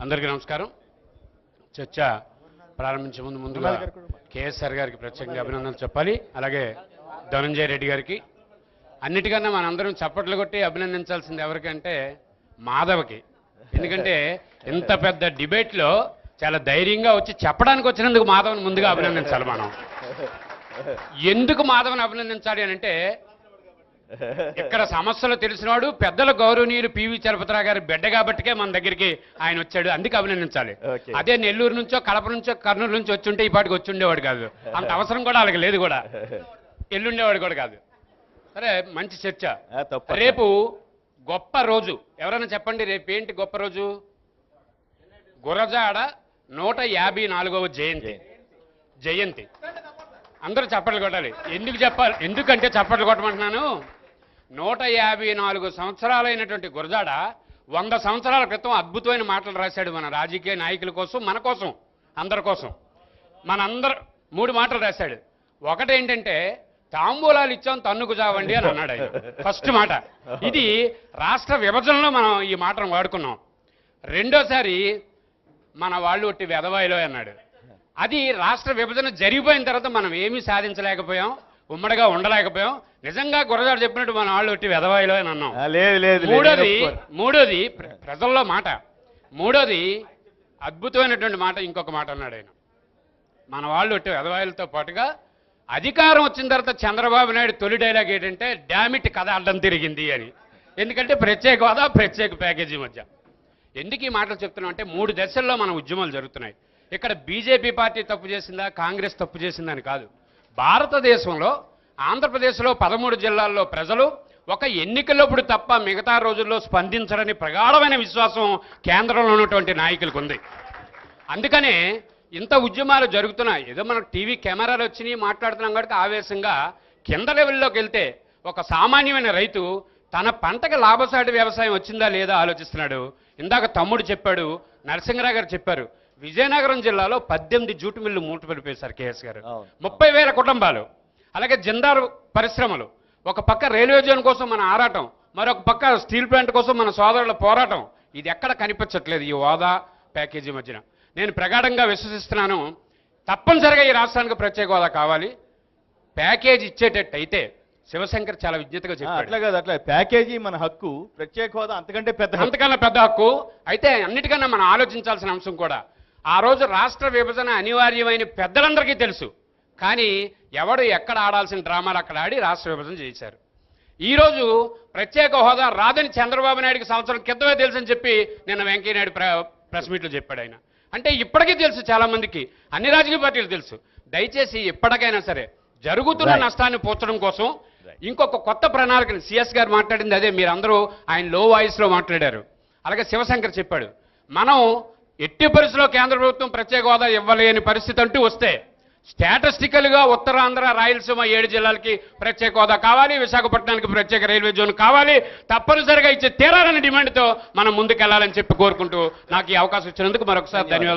అందరికీ నమస్కారం. చర్చ ప్రారంభించే ముందుగా కేఎస్ఆర్ గారికి ప్రత్యేకంగా అభినందనలు చెప్పాలి. అలాగే ధనంజయ రెడ్డి గారికి. అన్నిటికన్నా మనందరం చప్పట్లు కొట్టి అభినందించాల్సింది ఎవరికంటే మాధవకి. ఎందుకంటే ఇంత పెద్ద డిబేట్లో చాలా ధైర్యంగా వచ్చి చెప్పడానికి వచ్చినందుకు మాధవని ముందుగా అభినందించాలి. మనం ఎందుకు మాధవని అభినందించాలి అని అంటే, ఇక్కడ సమస్యలు తెలిసినవాడు, పెద్దల గౌరవనీయులు పివి చలపతిరావు గారి బిడ్డ కాబట్టికే మన దగ్గరికి ఆయన వచ్చాడు, అందుకే అభినందించాలి. అదే నెల్లూరు నుంచో కడప నుంచో కర్నూలు నుంచి వచ్చి ఉంటే ఈ పాటికి వచ్చి ఉండేవాడు కాదు. అంత అవసరం కూడా అలాగే లేదు, కూడా ఎల్లుండేవాడు కూడా కాదు. సరే, మంచి చర్చ. రేపు గొప్ప రోజు. ఎవరైనా చెప్పండి, రేపు ఏంటి గొప్ప రోజు? గురజాడ 154వ జయంతి. అందరూ చప్పట్లు కొట్టాలి. ఎందుకు చెప్పాలి? ఎందుకంటే చప్పట్లు కొట్టమంటున్నాను. 154 సంవత్సరాలైనటువంటి గురజాడ 100 సంవత్సరాల క్రితం అద్భుతమైన మాటలు రాశాడు మన రాజకీయ నాయకుల కోసం, మన కోసం, అందరి కోసం. మనందరూ 3 మాటలు రాశాడు. ఒకటేంటంటే, తాంబూలాలు ఇచ్చాం తన్నుకు జావండి అని అన్నాడు ఆయన. ఫస్ట్ మాట ఇది. రాష్ట్ర విభజనలో మనం ఈ మాటను వాడుకున్నాం. రెండోసారి మన వాళ్ళు ఒట్టి వెధవాయిలో అన్నాడు. అది రాష్ట్ర విభజన జరిగిపోయిన తర్వాత మనం ఏమీ సాధించలేకపోయాం, ఉమ్మడిగా ఉండలేకపోయాం. నిజంగా గురజాడ చెప్పినట్టు మన వాళ్ళు ఒట్టి వెధవాయిలో అని అన్నాం. మూడోది ప్రజల్లో మాట. మూడోది అద్భుతమైనటువంటి మాట, ఇంకొక మాట అన్నాడు ఆయన. మన వాళ్ళు ఒట్టి వెధవాయిలతో పాటుగా అధికారం వచ్చిన తర్వాత చంద్రబాబు నాయుడు తొలి డైలాగ్ ఏంటంటే, డామిట్ కథ అడ్డం తిరిగింది అని. ఎందుకంటే ప్రత్యేక హోదా, ప్రత్యేక ప్యాకేజీ మధ్య. ఎందుకు ఈ మాటలు చెప్తున్నాం అంటే, 3 దశల్లో మన ఉద్యమాలు జరుగుతున్నాయి. ఇక్కడ బీజేపీ పార్టీ తప్పు చేసిందా, కాంగ్రెస్ తప్పు చేసిందా అని కాదు. భారతదేశంలో ఆంధ్రప్రదేశ్లో 13 జిల్లాల్లో ప్రజలు ఒక ఎన్నికలప్పుడు తప్ప మిగతా రోజుల్లో స్పందించరని ప్రగాఢమైన విశ్వాసం కేంద్రంలో ఉన్నటువంటి నాయకులకు ఉంది. అందుకనే ఇంత ఉద్యమాలు జరుగుతున్నాయి. ఏదో మనకు టీవీ కెమెరాలు వచ్చినాయి, మాట్లాడుతున్నాం కాబట్టి ఆవేశంగా. కింద లెవెల్లోకి వెళ్తే ఒక సామాన్యమైన రైతు తన పంటకి లాభసాటి వ్యవసాయం వచ్చిందా లేదా ఆలోచిస్తున్నాడు. ఇందాక తమ్ముడు చెప్పాడు, నరసింహరావు గారు చెప్పారు, విజయనగరం జిల్లాలో 18 జూటు మిల్లు మూటపడిపోయారు కేఎస్ గారు. 30,000 కుటుంబాలు. అలాగే జిందాల్ పరిశ్రమలు. ఒక పక్క రైల్వే జోన్ కోసం మన ఆరాటం, మరొక పక్క స్టీల్ ప్లాంట్ కోసం మన సోదరుల పోరాటం. ఇది ఎక్కడ కనిపించట్లేదు ఈ హోదా ప్యాకేజీ మధ్యన. నేను ప్రగాఢంగా విశ్వసిస్తున్నాను, తప్పనిసరిగా ఈ రాష్ట్రానికి ప్రత్యేక హోదా కావాలి. ప్యాకేజీ ఇచ్చేటట్టు అయితే శివశంకర్ చాలా విజ్ఞతగా చెప్పాడు. అట్లా ప్యాకేజీ మన హక్కు, ప్రత్యేక హోదా అంతకన్నా పెద్ద హక్కు. అయితే అన్నిటికన్నా మనం ఆలోచించాల్సిన అంశం కూడా, ఆ రోజు రాష్ట్ర విభజన అనివార్యమైన పెద్దలందరికీ తెలుసు. కానీ ఎవడు ఎక్కడ ఆడాల్సిన డ్రామాలు అక్కడ ఆడి రాష్ట్ర విభజన చేశారు. ఈరోజు ప్రత్యేక హోదా రాదని చంద్రబాబు నాయుడికి సంవత్సరం క్రితమే తెలుసని చెప్పి నిన్న వెంకయ్యనాయుడు ప్రెస్ మీట్లో చెప్పాడు ఆయన. అంటే ఇప్పటికీ తెలుసు, చాలా మందికి, అన్ని రాజకీయ పార్టీలు తెలుసు. దయచేసి ఇప్పటికైనా సరే జరుగుతున్న నష్టాన్ని పోర్చడం కోసం ఇంకొక కొత్త ప్రణాళికను సిఎస్ గారు మాట్లాడింది అదే. మీరందరూ ఆయన లో వాయిస్లో మాట్లాడారు. అలాగే శివశంకర్ చెప్పాడు, మనం ఎట్టి పరిస్థితిలో కేంద్ర ప్రభుత్వం ప్రత్యేక హోదా ఇవ్వలేని పరిస్థితి అంటూ వస్తే స్టాటిస్టికల్గా ఉత్తరాంధ్ర, రాయలసీమ 7 జిల్లాలకి ప్రత్యేక హోదా కావాలి, విశాఖపట్నానికి ప్రత్యేక రైల్వే జోన్ కావాలి, తప్పనిసరిగా ఇచ్చే తీరాలని డిమాండ్తో మనం ముందుకెళ్లాలని చెప్పి కోరుకుంటూ నాకు ఈ అవకాశం ఇచ్చినందుకు మరొకసారి ధన్యవాదాలు.